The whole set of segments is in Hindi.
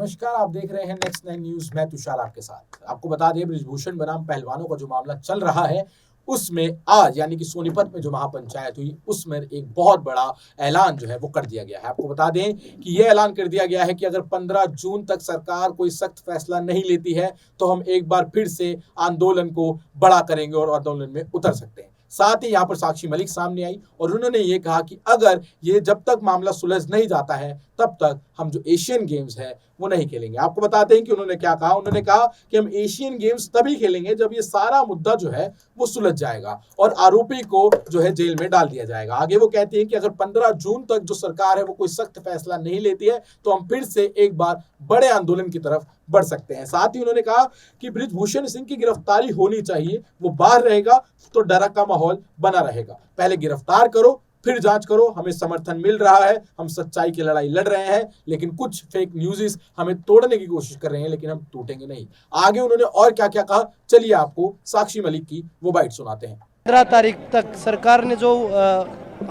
नमस्कार, आप देख रहे हैं नेक्स्ट 9 न्यूज। मैं तुषार आपके साथ। आपको बता दें, बृजभूषण बनाम पहलवानों का जो मामला चल रहा है उसमें आज यानी कि सोनीपत में जो महापंचायत हुई उसमें एक बहुत बड़ा ऐलान जो है वो कर दिया गया है। आपको बता दें कि यह ऐलान कर दिया गया है कि अगर 15 जून तक सरकार कोई सख्त फैसला नहीं लेती है तो हम एक बार फिर से आंदोलन को बड़ा करेंगे और आंदोलन में उतर सकते हैं। साथ ही यहाँ पर साक्षी मलिक सामने आई और उन्होंने ये कहा कि अगर ये जब तक मामला सुलझ नहीं जाता है तब तक हम जो एशियन गेम्स है वो नहीं खेलेंगे। आपको बताते हैं कि उन्होंने क्या कहा। उन्होंने कहा कि हम एशियन गेम्स तभी खेलेंगे जब ये सारा मुद्दा जो है वो सुलझ जाएगा और आरोपी को जो है जेल में डाल दिया जाएगा। आगे वो कहते हैं कि अगर 15 जून तक जो सरकार है वो कोई सख्त फैसला नहीं लेती है तो हम फिर से एक बार बड़े आंदोलन की तरफ बढ़ सकते हैं। साथ ही उन्होंने कहा कि बृजभूषण सिंह की गिरफ्तारी होनी चाहिए, वो बाहर रहेगा तो डर का माहौल बना रहेगा। पहले गिरफ्तार करो फिर जांच करो। हमें समर्थन मिल रहा है, हम सच्चाई की लड़ाई लड़ रहे हैं, लेकिन कुछ फेक न्यूज़ हमें तोड़ने की कोशिश कर रहे हैं, लेकिन हम टूटेंगे नहीं। आगे उन्होंने और क्या क्या कहा, चलिए आपको साक्षी मलिक की वो बाइट सुनाते हैं। 15 तारीख तक सरकार ने जो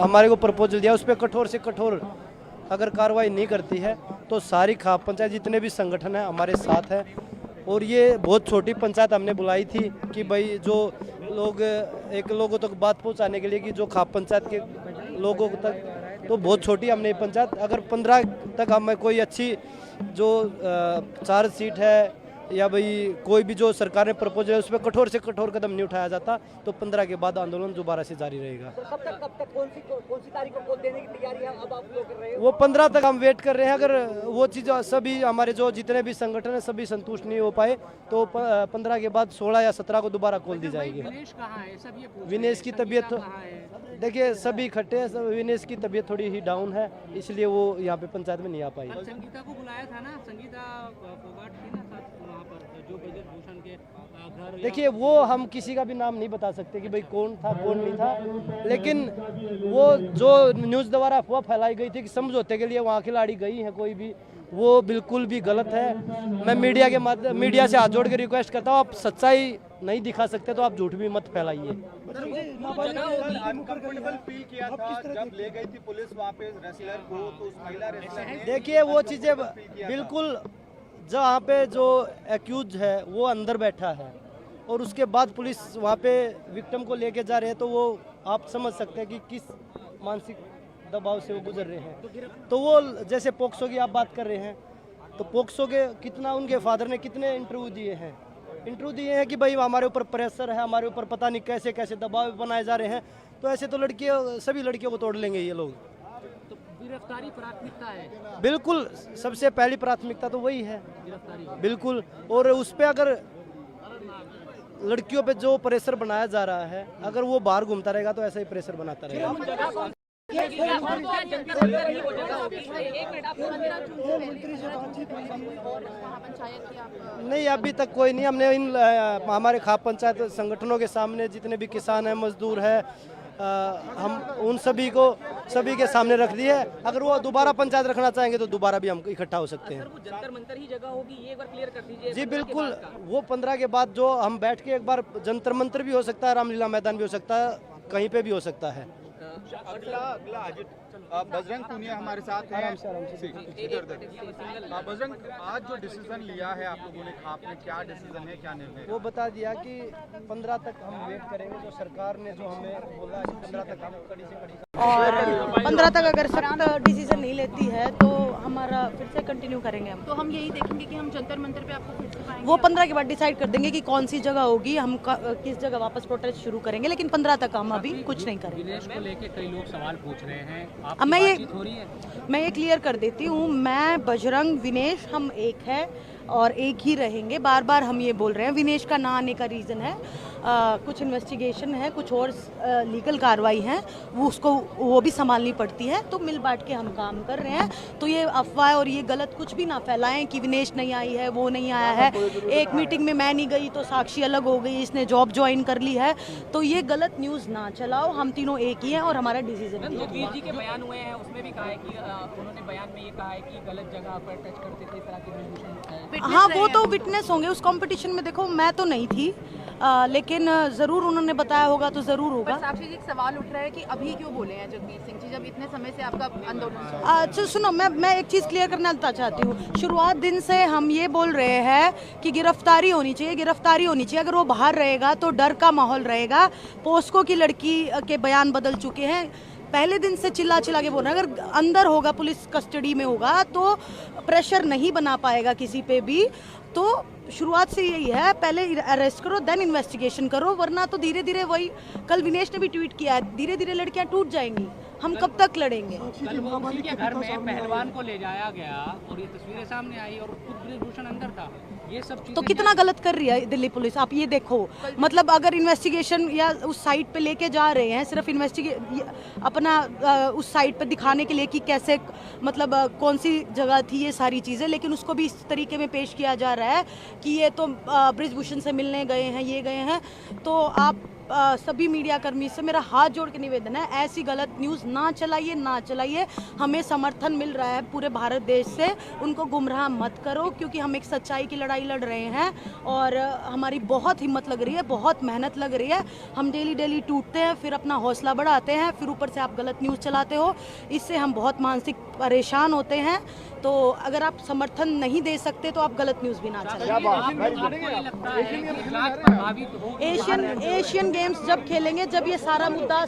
हमारे को प्रपोजल दिया उस पर कठोर से कठोर अगर कार्रवाई नहीं करती है तो सारी खाप पंचायत जितने भी संगठन हैं हमारे साथ हैं। और ये बहुत छोटी पंचायत हमने बुलाई थी कि भाई जो लोग एक लोगों तक बात पहुंचाने के लिए कि जो खाप पंचायत के लोगों तक, तो बहुत छोटी हमने पंचायत, अगर 15 तक हमें कोई अच्छी जो चार्ज सीट है या भाई कोई भी जो सरकार ने प्रपोजल है उस पर कठोर से कठोर कदम नहीं उठाया जाता तो 15 के बाद आंदोलन दोबारा से जारी रहेगा। तो कब तक कौन सी तारीख को देने की तैयारी है अब आप लोग कर रहे हो? वो 15 तक हम वेट कर रहे हैं। अगर वो चीज़ सभी हमारे जो जितने भी संगठन है सभी संतुष्ट नहीं हो पाए तो 15 के बाद 16 या 17 को दोबारा खोल दी जाएगी। विनेश की तबीयत देखिए सभी इकट्ठे हैं, विनेश की तबीयत थोड़ी ही डाउन है इसलिए वो यहाँ पे पंचायत में नहीं आ पाई। संगीता को बुलाया था ना, संगीता फोगाट थी ना साथ वहाँ पर जो बृजभूषण के घर। देखिए वो हम किसी का भी नाम नहीं बता सकते कि भाई कौन था कौन नहीं था, लेकिन वो जो न्यूज़ द्वारा अफवाह फैलाई गई थी कि समझौते के लिए वहाँ खिलाड़ी गई है कोई भी, वो बिल्कुल भी गलत है। मैं मीडिया से हाथ जोड़ के रिक्वेस्ट करता हूँ, आप सच्चाई नहीं दिखा सकते तो आप झूठ भी मत फैलाइए। देखिए वो चीज़ें बिल्कुल, जहाँ पे जो एक्यूज है वो अंदर बैठा है और उसके बाद पुलिस वहाँ पे विक्टिम को लेके जा रहे हैं तो वो आप समझ सकते हैं कि किस मानसिक दबाव से वो गुजर रहे हैं। तो वो जैसे पोक्सो की आप बात कर रहे हैं तो पोक्सो के कितना उनके फादर ने कितने इंटरव्यू दिए हैं कि भाई हमारे ऊपर प्रेशर है, हमारे ऊपर पता नहीं कैसे कैसे दबाव बनाए जा रहे हैं। तो ऐसे तो सभी लड़कियों को तोड़ लेंगे ये लोग। तो गिरफ्तारी प्राथमिकता है, बिल्कुल सबसे पहली प्राथमिकता तो वही है गिरफ्तारी, बिल्कुल। और उस पर अगर लड़कियों पे जो प्रेशर बनाया जा रहा है अगर वो बाहर घूमता रहेगा तो ऐसा ही प्रेशर बनाता रहेगा। नहीं अभी तक कोई नहीं, हमने इन हमारे खाप पंचायत संगठनों के सामने जितने भी किसान हैं मजदूर हैं हम उन सभी के सामने रख दिए। अगर वो दोबारा पंचायत रखना चाहेंगे तो दोबारा भी हम इकट्ठा हो सकते हैं। वो जंतर मंतर ही जगह होगी, ये एक बार क्लियर कर दीजिए। जी बिल्कुल, वो 15 के बाद जो हम बैठ के एक बार जंतर मंतर भी हो सकता है, रामलीला मैदान भी हो सकता है, कहीं पे भी हो सकता है। अगला बजरंग पुनिया हमारे साथ हैं। बजरंग, आज जो डिसीजन लिया है आप लोगों ने, आपने क्या डिसीजन है, क्या निर्णय? वो बता दिया कि 15 तक हम वेट करेंगे, जो सरकार ने जो हमें बोला 15 तक हम कड़ी से कड़ी, और 15 तक अगर सख्त डिसीजन नहीं लेती है तो हमारा फिर से कंटिन्यू करेंगे हम। तो हम यही देखेंगे कि हम जंतर मंतर पे आपको फिर से पाएंगे। वो 15 के बाद डिसाइड कर देंगे कि कौन सी जगह होगी, हम किस जगह वापस प्रोटेस्ट शुरू करेंगे, लेकिन 15 तक हम अभी कुछ नहीं करेंगे। विनेश को लेके कई लोग सवाल पूछ रहे हैं, अब मैं मैं ये क्लियर कर देती हूँ, मैं बजरंग विनेश हम एक है और एक ही रहेंगे। बार बार हम ये बोल रहे हैं, विनेश का ना आने का रीज़न है कुछ इन्वेस्टिगेशन है, कुछ और लीगल कार्रवाई है, वो भी संभालनी पड़ती है। तो मिल बांट के हम काम कर रहे हैं। तो ये अफवाह और ये गलत कुछ भी ना फैलाएं कि विनेश नहीं आई है, वो नहीं आया है, एक मीटिंग में मैं नहीं गई तो साक्षी अलग हो गई, इसने जॉब ज्वाइन कर ली है, तो ये गलत न्यूज़ ना चलाओ। हम तीनों एक ही हैं और हमारा डिसीजन है। जगबीर जी के बयान हुए हैं, उसमें भी कहा है कि उन्होंने बयान में ये कहा है कि गलत जगह पर टच करते थे, इस तरह की हाँ वो तो विटनेस होंगे उस कंपटीशन में। देखो मैं तो नहीं थी, लेकिन ज़रूर उन्होंने बताया होगा तो ज़रूर होगा। पर साक्षी जी एक सवाल उठ रहा है कि अभी क्यों बोले हैं जगदीश सिंह जी, जब इतने समय से आपका आंदोलन। अच्छा सुनो, मैं एक चीज़ क्लियर करना चाहती हूँ। शुरुआत दिन से हम ये बोल रहे हैं कि गिरफ्तारी होनी चाहिए, गिरफ्तारी होनी चाहिए। अगर वो बाहर रहेगा तो डर का माहौल रहेगा। पोस्को की लड़की के बयान बदल चुके हैं, पहले दिन से चिल्ला चिल्ला के बोल रहे हैं। अगर अंदर होगा, पुलिस कस्टडी में होगा, तो प्रेशर नहीं बना पाएगा किसी पे भी। तो शुरुआत से यही है, पहले अरेस्ट करो देन इन्वेस्टिगेशन करो, वरना तो धीरे धीरे वही, कल विनेश ने भी ट्वीट किया है, धीरे धीरे लड़कियां टूट जाएंगी। हम कब तक लड़ेंगे? कल वो उसी के घर में पहलवान को ले जाया गया और ये तस्वीरें सामने आई और खुद ब्रिजभूषण अंदर था। ये सब तो कितना गलत कर रही है दिल्ली पुलिस, आप ये देखो। मतलब अगर इन्वेस्टिगेशन या उस साइट पे लेके जा रहे हैं सिर्फ अपना उस साइट पे दिखाने के लिए कि कैसे, मतलब कौन सी जगह थी, ये सारी चीज़ें, लेकिन उसको भी इस तरीके में पेश किया जा रहा है कि ये तो ब्रिजभूषण से मिलने गए हैं, ये गए हैं। तो आप सभी मीडिया कर्मी से मेरा हाथ जोड़ के निवेदन है, ऐसी गलत न्यूज़ ना चलाइए, ना चलाइए। हमें समर्थन मिल रहा है पूरे भारत देश से, उनको गुमराह मत करो, क्योंकि हम एक सच्चाई की लड़ाई लड़ रहे हैं और हमारी बहुत हिम्मत लग रही है, बहुत मेहनत लग रही है। हम डेली डेली टूटते हैं, फिर अपना हौसला बढ़ाते हैं, फिर ऊपर से आप गलत न्यूज़ चलाते हो, इससे हम बहुत मानसिक परेशान होते हैं। तो अगर आप समर्थन नहीं दे सकते तो आप गलत न्यूज़ भी ना चलाएं। एशियन गेम्स जब खेलेंगे, जब ये सारा मुद्दा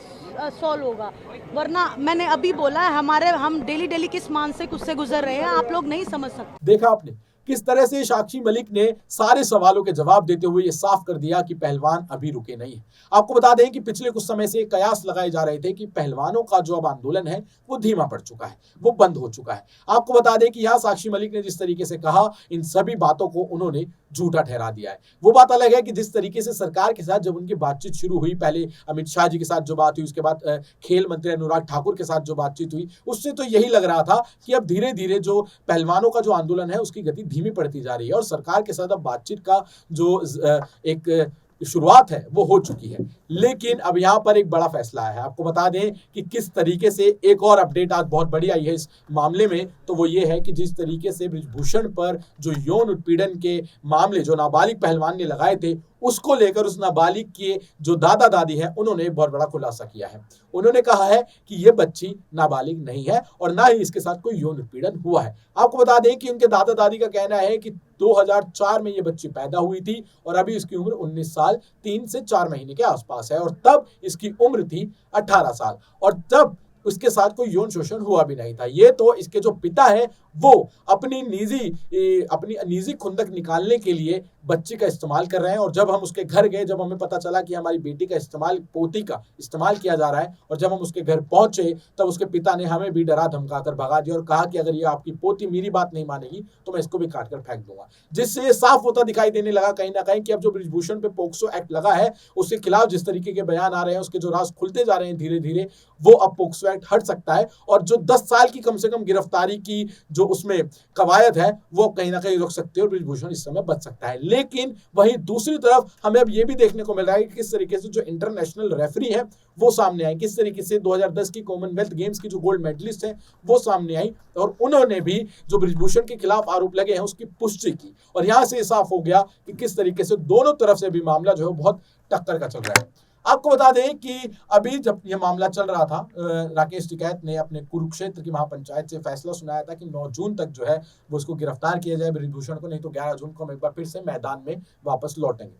सॉल्व होगा, वरना मैंने अभी बोला है हम डेली डेली किस मानसिक उससे गुजर रहे हैं, आप लोग नहीं समझ सकते। देखा आपने किस तरह से साक्षी मलिक ने सारे सवालों के जवाब देते हुए ये साफ कर दिया कि पहलवान अभी रुके नहीं है। आपको बता दें कि पिछले कुछ समय से कयास लगाए जा रहे थे कि पहलवानों का जो अब आंदोलन है वो धीमा पड़ चुका है, वो बंद हो चुका है। आपको बता दें कि यहाँ साक्षी मलिक ने जिस तरीके से कहा, इन सभी बातों को उन्होंने झूठा ठहरा दिया है। वो बात अलग है कि जिस तरीके से सरकार के साथ जब उनकी बातचीत शुरू हुई, पहले अमित शाह जी के साथ जो बात हुई, उसके बाद खेल मंत्री अनुराग ठाकुर के साथ जो बातचीत हुई, उससे तो यही लग रहा था कि अब धीरे धीरे जो पहलवानों का जो आंदोलन है उसकी गति धीमी पड़ती जा रही है और सरकार के साथ अब बातचीत का जो एक शुरुआत है वो हो चुकी है। लेकिन अब यहाँ पर एक बड़ा फैसला है। आपको बता दें कि किस तरीके से एक और अपडेट आज बहुत बड़ी आई है इस मामले में, तो वो ये है कि जिस तरीके से ब्रिजभूषण पर जो यौन उत्पीड़न के मामले जो नाबालिग पहलवान ने लगाए थे, उसको लेकर उस नाबालिग के जो दादा दादी है उन्होंने बहुत बड़ा खुलासा किया है। उन्होंने कहा है कि ये बच्ची नाबालिग नहीं है और ना ही इसके साथ कोई यौन उत्पीड़न हुआ है। आपको बता दें कि उनके दादा दादी का कहना है कि 2004 में ये बच्ची पैदा हुई थी और अभी इसकी उम्र 19 साल 3 से 4 महीने के आसपास है और तब इसकी उम्र थी 18 साल और तब उसके साथ कोई यौन शोषण हुआ भी नहीं था। ये तो इसके जो पिता है वो अपनी निजी खुंदक निकालने के लिए बच्चे का इस्तेमाल कर रहे हैं और जब हम उसके घर गए, जब हमें पता चला कि हमारी बेटी का पोती का इस्तेमाल किया जा रहा है और जब हम उसके घर पहुंचे तब उसके पिता ने हमें भी डरा धमका कर भगा दिया और कहा कि अगर ये आपकी पोती मेरी बात नहीं मानेगी तो मैं इसको भी काट कर फेंक दूंगा। जिससे ये साफ होता दिखाई देने लगा कहीं ना कहीं कि अब जो ब्रिजभूषण पे पोक्सो एक्ट लगा है उसके खिलाफ जिस तरीके के बयान आ रहे हैं, उसके जो राज खुलते जा रहे हैं धीरे धीरे, वो अब पोक्सो एक्ट हट सकता है और जो 10 साल की कम से कम गिरफ्तारी की जो उसमें कवायद है वो कहीं ना कहीं रोक सकते हैं और ब्रिजभूषण इस समय बच सकता है। लेकिन वहीं दूसरी तरफ हमें अब ये भी देखने को मिल रहा है कि किस तरीके से जो इंटरनेशनल रेफरी है वो सामने आई, किस तरीके से 2010 की कॉमनवेल्थ गेम्स की जो गोल्ड मेडलिस्ट है वो सामने आई और उन्होंने भी जो ब्रिजभूषण के खिलाफ आरोप लगे हैं उसकी पुष्टि की और यहां से साफ हो गया कि किस तरीके से दोनों तरफ से भी मामला जो है बहुत टक्कर का चल रहा है। आपको बता दें कि अभी जब यह मामला चल रहा था, राकेश टिकैत ने अपने कुरुक्षेत्र की महापंचायत से फैसला सुनाया था कि 9 जून तक जो है वो इसको गिरफ्तार किया जाए ब्रिजभूषण को, नहीं तो 11 जून को हम एक बार फिर से मैदान में वापस लौटेंगे।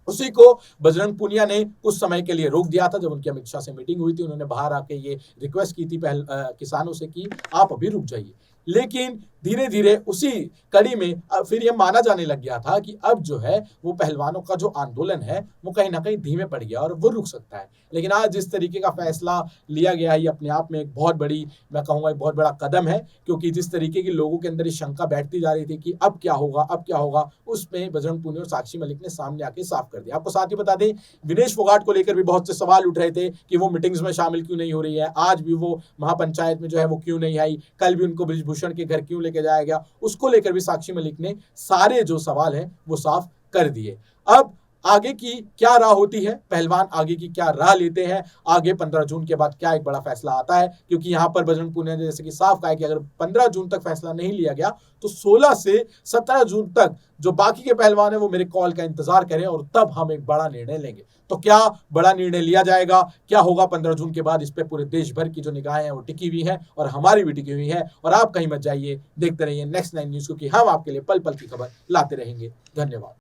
उसी को बजरंग पुनिया ने कुछ समय के लिए रोक दिया था। जब उनकी अमित शाह से मीटिंग हुई थी उन्होंने बाहर आके ये रिक्वेस्ट की थी किसानों से कि आप अभी रुक जाइए, लेकिन धीरे धीरे उसी कड़ी में फिर यह माना जाने लग गया था कि अब जो है वो पहलवानों का जो आंदोलन है वो कहीं ना कहीं धीमे पड़ गया और वो रुक सकता है। लेकिन आज जिस तरीके का फैसला लिया गया है ये अपने आप में एक बहुत बड़ी, मैं कहूँगा एक बहुत बड़ा कदम है, क्योंकि जिस तरीके की लोगों के अंदर शंका बैठती जा रही थी कि अब क्या होगा अब क्या होगा, उसमें बजरंग पुनिया और साक्षी मलिक ने सामने आके साफ कर दिया। आपको साथ ही बता दें विनेश फोगाट को लेकर भी बहुत से सवाल उठ रहे थे कि वो मीटिंग्स में शामिल क्यों नहीं हो रही है, आज भी वो महापंचायत में जो है वो क्यों नहीं आई, कल भी उनको ब्रिजभूषण के घर क्यों लेके जाया गया, उसको लेकर भी साक्षी मलिक ने सारे जो सवाल हैं वो साफ कर दिए। अब आगे की क्या राह होती है, पहलवान आगे की क्या राह लेते हैं, आगे 15 जून के बाद क्या एक बड़ा फैसला आता है, क्योंकि यहाँ पर बजरंग पुनिया ने जैसे कि साफ कहा है कि अगर 15 जून तक फैसला नहीं लिया गया तो 16 से 17 जून तक जो बाकी के पहलवान हैं वो मेरे कॉल का इंतजार करें और तब हम एक बड़ा निर्णय लेंगे। तो क्या बड़ा निर्णय लिया जाएगा, क्या होगा 15 जून के बाद, इस पे पूरे देश भर की जो निगाहें हैं वो टिकी हुई हैं और हमारी भी टिकी हुई है। और आप कहीं मत जाइए, देखते रहिए नेक्स्ट 9 न्यूज़, क्योंकि हम आपके लिए पल पल की खबर लाते रहेंगे। धन्यवाद।